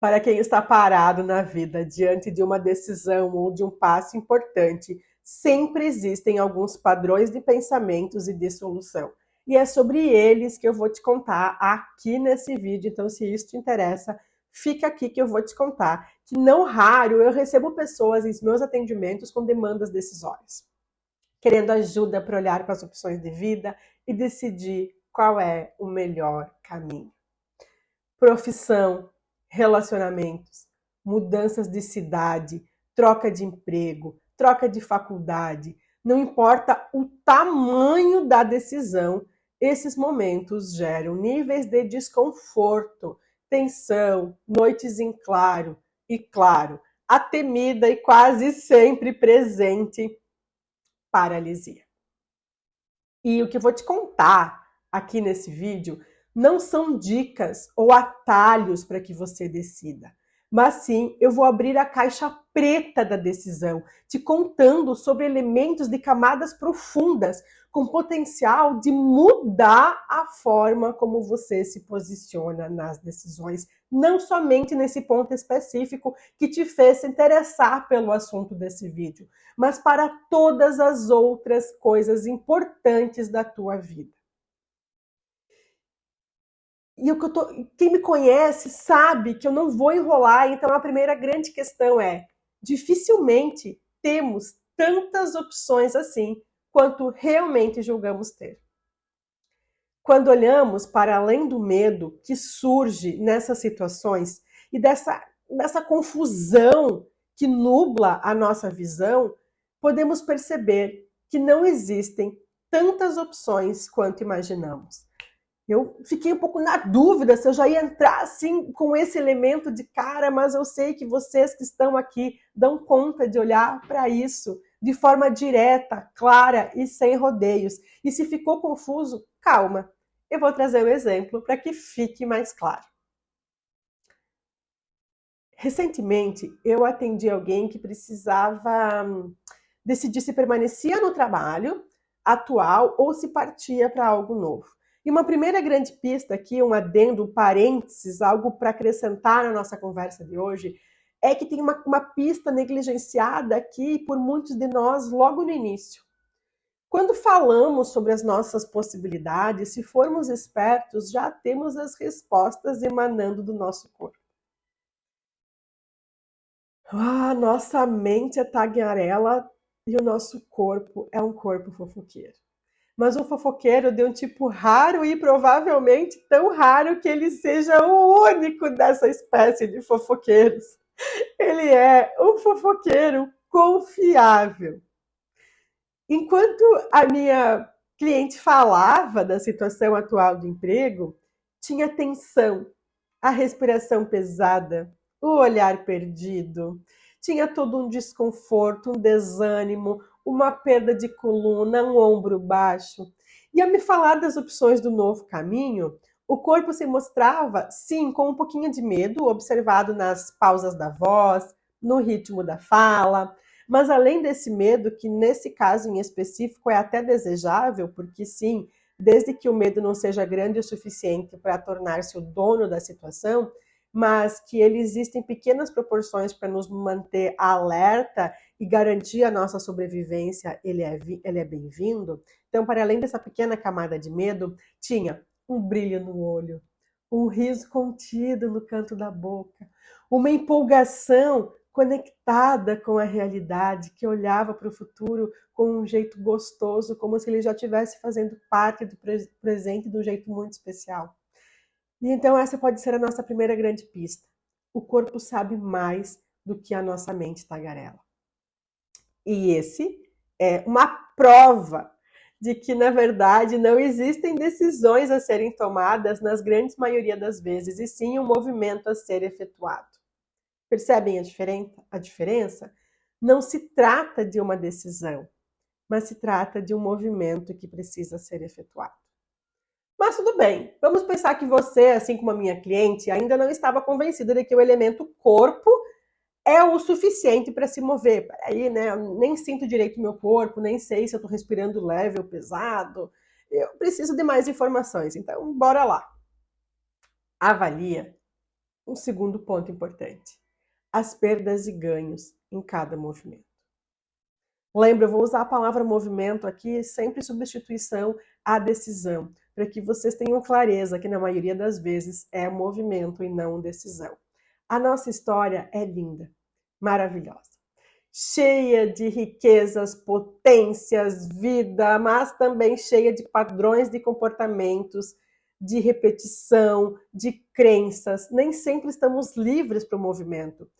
Para quem está parado na vida diante de uma decisão ou de um passo importante, sempre existem alguns padrões de pensamentos e de solução. E é sobre eles que eu vou te contar aqui nesse vídeo. Então, se isso te interessa, fica aqui que eu vou te contar. Que não raro eu recebo pessoas em meus atendimentos com demandas decisórias, querendo ajuda para olhar para as opções de vida e decidir qual é o melhor caminho. Profissão, relacionamentos, mudanças de cidade, troca de emprego, troca de faculdade, não importa o tamanho da decisão, esses momentos geram níveis de desconforto, tensão, noites em claro e, claro, a temida e quase sempre presente paralisia. E o que eu vou te contar aqui nesse vídeo não são dicas ou atalhos para que você decida, mas sim eu vou abrir a caixa preta da decisão, te contando sobre elementos de camadas profundas com potencial de mudar a forma como você se posiciona nas decisões, não somente nesse ponto específico que te fez se interessar pelo assunto desse vídeo, mas para todas as outras coisas importantes da tua vida. E quem me conhece sabe que eu não vou enrolar, então a primeira grande questão é: dificilmente temos tantas opções assim quanto realmente julgamos ter. Quando olhamos para além do medo que surge nessas situações e dessa confusão que nubla a nossa visão, podemos perceber que não existem tantas opções quanto imaginamos. Eu fiquei um pouco na dúvida se eu já ia entrar assim com esse elemento de cara, mas eu sei que vocês que estão aqui dão conta de olhar para isso de forma direta, clara e sem rodeios. E se ficou confuso, calma. Eu vou trazer um exemplo para que fique mais claro. Recentemente, eu atendi alguém que precisava decidir se permanecia no trabalho atual ou se partia para algo novo. E uma primeira grande pista aqui, um adendo, um parênteses, algo para acrescentar na nossa conversa de hoje, é que tem uma pista negligenciada aqui por muitos de nós logo no início. Quando falamos sobre as nossas possibilidades, se formos espertos, já temos as respostas emanando do nosso corpo. Nossa mente é tagarela e o nosso corpo é um corpo fofoqueiro. Mas um fofoqueiro de um tipo raro e provavelmente tão raro que ele seja o único dessa espécie de fofoqueiros. Ele é um fofoqueiro confiável. Enquanto a minha cliente falava da situação atual do emprego, tinha tensão, a respiração pesada, o olhar perdido, tinha todo um desconforto, um desânimo, uma perda de coluna, um ombro baixo. E ao me falar das opções do novo caminho, o corpo se mostrava, sim, com um pouquinho de medo, observado nas pausas da voz, no ritmo da fala. Mas além desse medo, que nesse caso em específico é até desejável, porque sim, desde que o medo não seja grande o suficiente para tornar-se o dono da situação, mas que ele existe em pequenas proporções para nos manter alerta e garantir a nossa sobrevivência, ele é bem-vindo. Então, para além dessa pequena camada de medo, tinha um brilho no olho, um riso contido no canto da boca, uma empolgação conectada com a realidade, que olhava para o futuro com um jeito gostoso, como se ele já estivesse fazendo parte do presente de um jeito muito especial. E então essa pode ser a nossa primeira grande pista. O corpo sabe mais do que a nossa mente tagarela. E esse é uma prova de que, na verdade, não existem decisões a serem tomadas nas grandes maioria das vezes, e sim um movimento a ser efetuado. Percebem a diferença? Não se trata de uma decisão, mas se trata de um movimento que precisa ser efetuado. Mas tudo bem, vamos pensar que você, assim como a minha cliente, ainda não estava convencida de que o elemento corpo é o suficiente para se mover. Peraí, né? Eu nem sinto direito o meu corpo, nem sei se eu estou respirando leve ou pesado. Eu preciso de mais informações, então bora lá. Avalia um segundo ponto importante: as perdas e ganhos em cada movimento. Lembra, eu vou usar a palavra movimento aqui sempre em substituição à decisão, para que vocês tenham clareza que na maioria das vezes é movimento e não decisão. A nossa história é linda, maravilhosa, cheia de riquezas, potências, vida, mas também cheia de padrões de comportamentos, de repetição, de crenças. Nem sempre estamos livres para o movimento.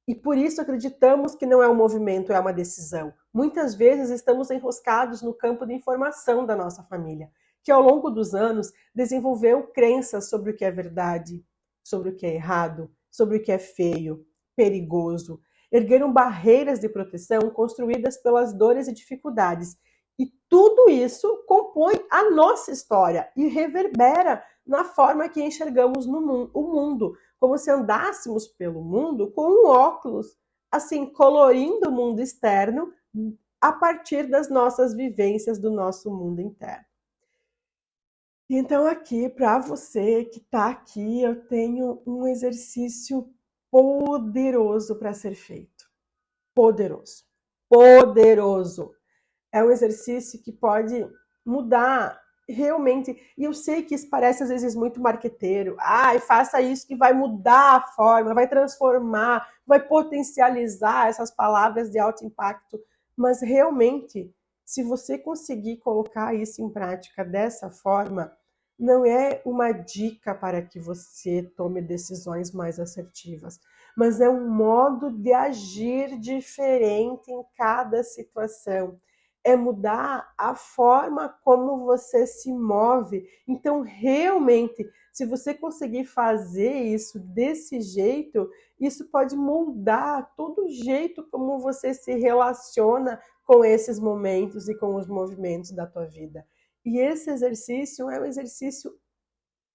E por isso acreditamos que não é um movimento, é uma decisão. Muitas vezes estamos enroscados no campo de informação da nossa família, que ao longo dos anos desenvolveu crenças sobre o que é verdade, sobre o que é errado, sobre o que é feio, perigoso. Ergueram barreiras de proteção construídas pelas dores e dificuldades. E tudo isso compõe a nossa história e reverbera na forma que enxergamos o mundo, como se andássemos pelo mundo com um óculos, assim, colorindo o mundo externo a partir das nossas vivências do nosso mundo interno. Então, aqui, para você que está aqui, eu tenho um exercício poderoso para ser feito. Poderoso. Poderoso. É um exercício que pode mudar realmente, e eu sei que isso parece às vezes muito marqueteiro, faça isso que vai mudar a forma, vai transformar, vai potencializar essas palavras de alto impacto, mas realmente, se você conseguir colocar isso em prática dessa forma, não é uma dica para que você tome decisões mais assertivas, mas é um modo de agir diferente em cada situação. É mudar a forma como você se move. Então, realmente, se você conseguir fazer isso desse jeito, isso pode moldar todo o jeito como você se relaciona com esses momentos e com os movimentos da tua vida. E esse exercício é um exercício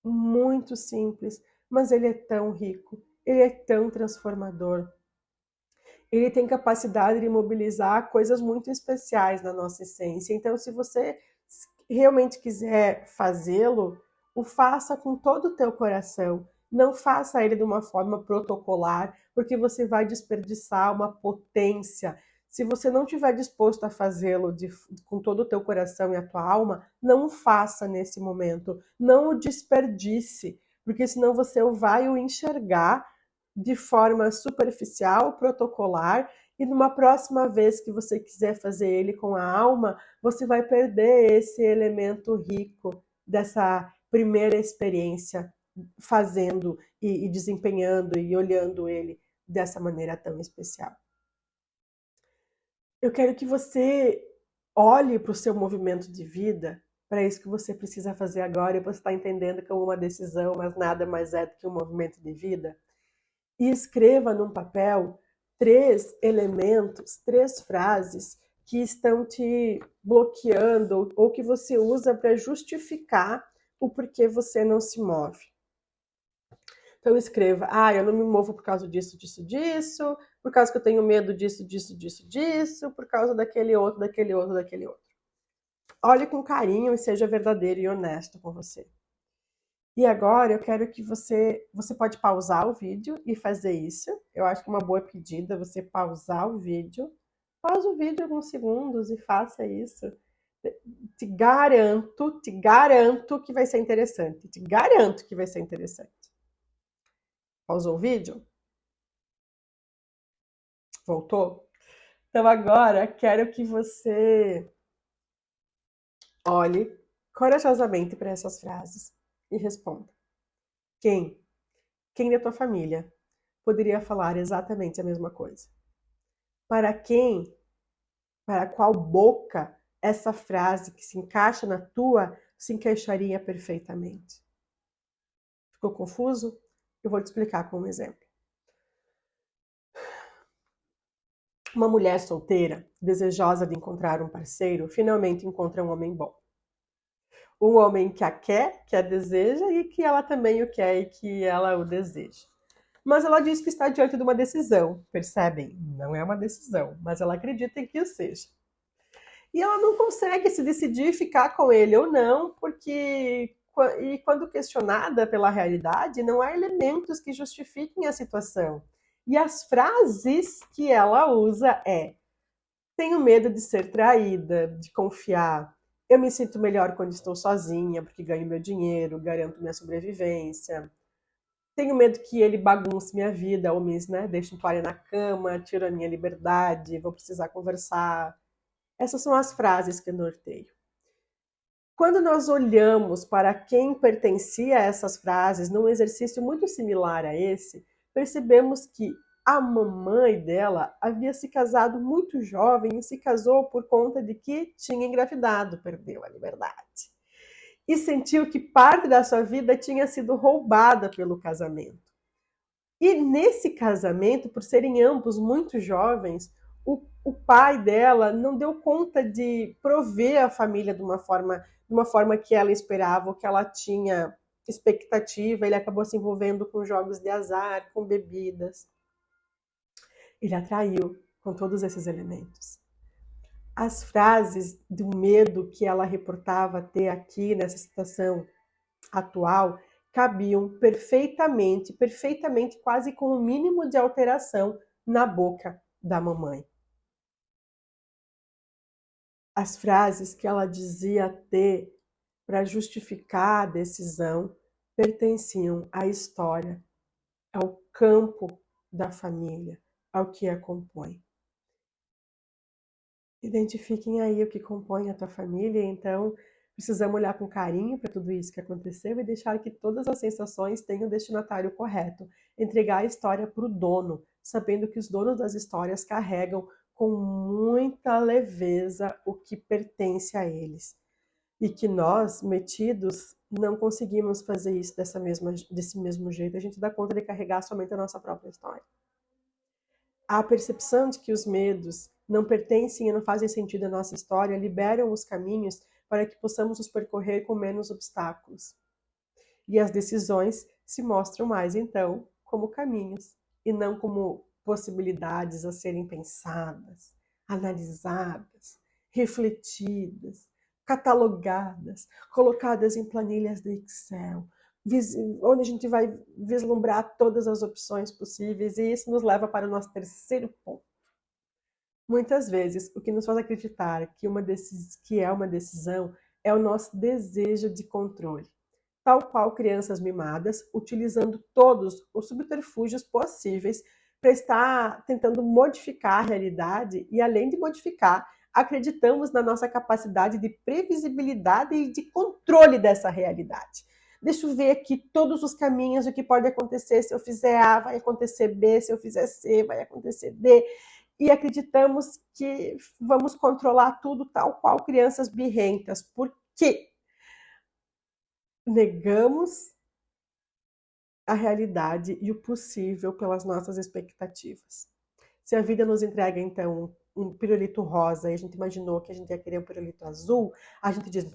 muito simples, mas ele é tão rico, ele é tão transformador. Ele tem capacidade de mobilizar coisas muito especiais na nossa essência. Então, se você realmente quiser fazê-lo, o faça com todo o teu coração. Não faça ele de uma forma protocolar, porque você vai desperdiçar uma potência. Se você não estiver disposto a fazê-lo com todo o teu coração e a tua alma, não o faça nesse momento. Não o desperdice, porque senão você vai o enxergar de forma superficial, protocolar, e numa próxima vez que você quiser fazer ele com a alma, você vai perder esse elemento rico dessa primeira experiência fazendo e desempenhando e olhando ele dessa maneira tão especial. Eu quero que você olhe para o seu movimento de vida, para isso que você precisa fazer agora, e você está entendendo que é uma decisão, mas nada mais é do que um movimento de vida. E escreva num papel 3 elementos, 3 frases que estão te bloqueando ou que você usa para justificar o porquê você não se move. Então escreva, eu não me movo por causa disso, disso, disso, por causa que eu tenho medo disso, disso, disso, disso, por causa daquele outro, daquele outro, daquele outro. Olhe com carinho e seja verdadeiro e honesto com você. E agora eu quero que você pode pausar o vídeo e fazer isso. Eu acho que é uma boa pedida você pausar o vídeo. Pausa o vídeo alguns segundos e faça isso. Te garanto que vai ser interessante. Te garanto que vai ser interessante. Pausou o vídeo? Voltou? Então agora quero que você olhe corajosamente para essas frases e responda. Quem da tua família poderia falar exatamente a mesma coisa? Para qual boca essa frase que se encaixa na tua se encaixaria perfeitamente? Ficou confuso? Eu vou te explicar com um exemplo. Uma mulher solteira, desejosa de encontrar um parceiro, finalmente encontra um homem bom. Um homem que a quer, que a deseja e que ela também o quer e que ela o deseja. Mas ela diz que está diante de uma decisão, percebem? Não é uma decisão, mas ela acredita em que o seja. E ela não consegue se decidir ficar com ele ou não, porque e quando questionada pela realidade, não há elementos que justifiquem a situação. E as frases que ela usa é: tenho medo de ser traída, de confiar. Eu me sinto melhor quando estou sozinha, porque ganho meu dinheiro, garanto minha sobrevivência. Tenho medo que ele bagunce minha vida, ou me, né, deixe um toalha na cama, tire a minha liberdade, vou precisar conversar. Essas são as frases que eu norteio. Quando nós olhamos para quem pertencia a essas frases, num exercício muito similar a esse, percebemos que a mamãe dela havia se casado muito jovem e se casou por conta de que tinha engravidado, perdeu a liberdade. E sentiu que parte da sua vida tinha sido roubada pelo casamento. E nesse casamento, por serem ambos muito jovens, o pai dela não deu conta de prover a família de uma forma que ela esperava, ou que ela tinha expectativa. Ele acabou se envolvendo com jogos de azar, com bebidas. Ele atraiu com todos esses elementos. As frases do medo que ela reportava ter aqui nessa situação atual cabiam perfeitamente, perfeitamente, quase com o mínimo de alteração na boca da mamãe. As frases que ela dizia ter para justificar a decisão pertenciam à história, ao campo da família, ao que a compõe. Identifiquem aí o que compõe a tua família, então precisamos olhar com carinho para tudo isso que aconteceu e deixar que todas as sensações tenham o destinatário correto. Entregar a história para o dono, sabendo que os donos das histórias carregam com muita leveza o que pertence a eles. E que nós, metidos, não conseguimos fazer isso desse mesmo jeito. A gente dá conta de carregar somente a nossa própria história. A percepção de que os medos não pertencem e não fazem sentido à nossa história liberam os caminhos para que possamos os percorrer com menos obstáculos. E as decisões se mostram mais, então, como caminhos, e não como possibilidades a serem pensadas, analisadas, refletidas, catalogadas, colocadas em planilhas de Excel, onde a gente vai vislumbrar todas as opções possíveis, e isso nos leva para o nosso terceiro ponto. Muitas vezes, o que nos faz acreditar que é uma decisão é o nosso desejo de controle. Tal qual crianças mimadas, utilizando todos os subterfúgios possíveis para estar tentando modificar a realidade e, além de modificar, acreditamos na nossa capacidade de previsibilidade e de controle dessa realidade. Deixa eu ver aqui todos os caminhos, o que pode acontecer. Se eu fizer A, vai acontecer B. Se eu fizer C, vai acontecer D. E acreditamos que vamos controlar tudo tal qual crianças birrentas. Por quê? Negamos a realidade e o possível pelas nossas expectativas. Se a vida nos entrega, então, um pirulito rosa e a gente imaginou que a gente ia querer um pirulito azul, a gente diz: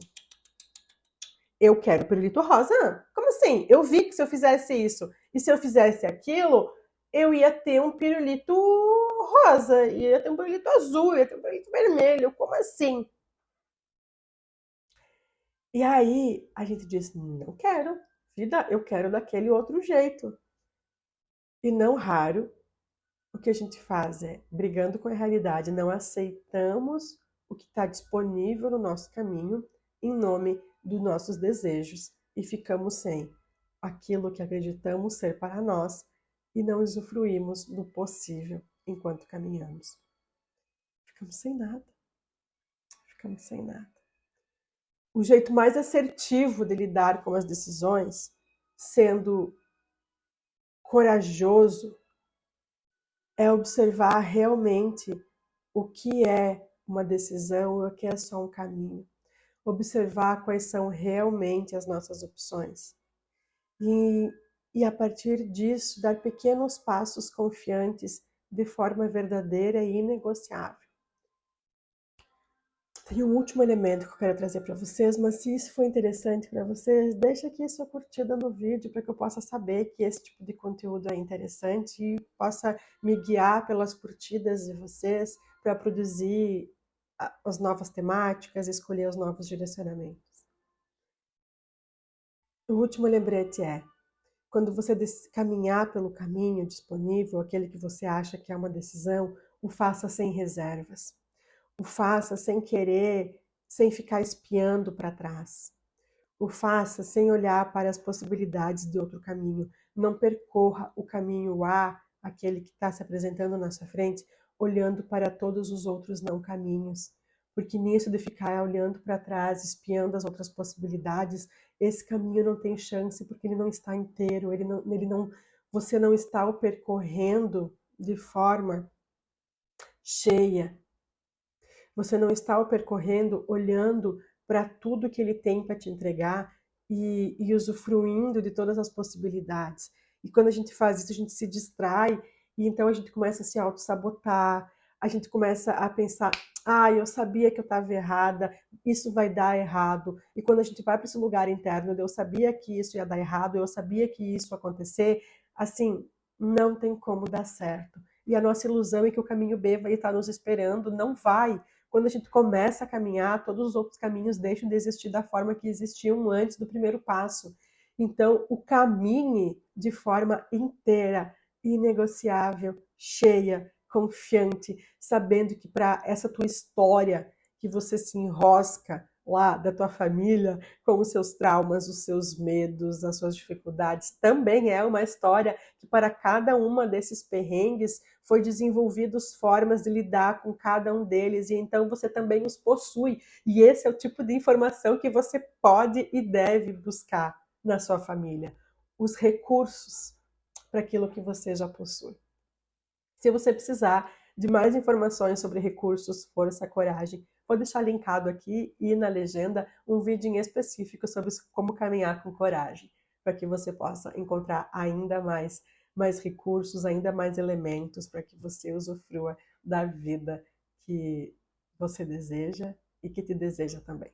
eu quero pirulito rosa? Como assim? Eu vi que se eu fizesse isso e se eu fizesse aquilo, eu ia ter um pirulito rosa, ia ter um pirulito azul, ia ter um pirulito vermelho. Como assim? E aí a gente diz: não quero, vida, eu quero daquele outro jeito. E não raro, o que a gente faz é, brigando com a realidade, não aceitamos o que está disponível no nosso caminho em nome dos nossos desejos e ficamos sem aquilo que acreditamos ser para nós e não usufruímos do possível enquanto caminhamos. Ficamos sem nada. Ficamos sem nada. O jeito mais assertivo de lidar com as decisões, sendo corajoso, é observar realmente o que é uma decisão e o que é só um caminho. Observar quais são realmente as nossas opções. E a partir disso, dar pequenos passos confiantes de forma verdadeira e inegociável. Tem um último elemento que eu quero trazer para vocês, mas se isso for interessante para vocês, deixa aqui sua curtida no vídeo para que eu possa saber que esse tipo de conteúdo é interessante e possa me guiar pelas curtidas de vocês para produzir as novas temáticas, escolher os novos direcionamentos. O último lembrete é: quando você caminhar pelo caminho disponível, aquele que você acha que é uma decisão, o faça sem reservas. O faça sem querer, sem ficar espiando para trás. O faça sem olhar para as possibilidades de outro caminho. Não percorra o caminho A, aquele que está se apresentando na sua frente, olhando para todos os outros não caminhos. Porque nisso de ficar olhando para trás, espiando as outras possibilidades, esse caminho não tem chance porque ele não está inteiro, você não está o percorrendo de forma cheia. Você não está o percorrendo olhando para tudo que ele tem para te entregar e usufruindo de todas as possibilidades. E quando a gente faz isso, a gente se distrai e então a gente começa a se auto-sabotar, a gente começa a pensar, eu sabia que eu estava errada, isso vai dar errado. E quando a gente vai para esse lugar interno, eu sabia que isso ia dar errado, eu sabia que isso ia acontecer, assim, não tem como dar certo. E a nossa ilusão é que o caminho B vai estar nos esperando, não vai. Quando a gente começa a caminhar, todos os outros caminhos deixam de existir da forma que existiam antes do primeiro passo. Então, o caminhe de forma inteira, inegociável, cheia, confiante, sabendo que para essa tua história que você se enrosca lá da tua família, com os seus traumas, os seus medos, as suas dificuldades, também é uma história que para cada uma desses perrengues foi desenvolvidos formas de lidar com cada um deles e então você também os possui. E esse é o tipo de informação que você pode e deve buscar na sua família. Os recursos para aquilo que você já possui. Se você precisar de mais informações sobre recursos, força, coragem, vou deixar linkado aqui e na legenda um vídeo em específico sobre como caminhar com coragem, para que você possa encontrar ainda mais recursos, ainda mais elementos para que você usufrua da vida que você deseja e que te deseja também.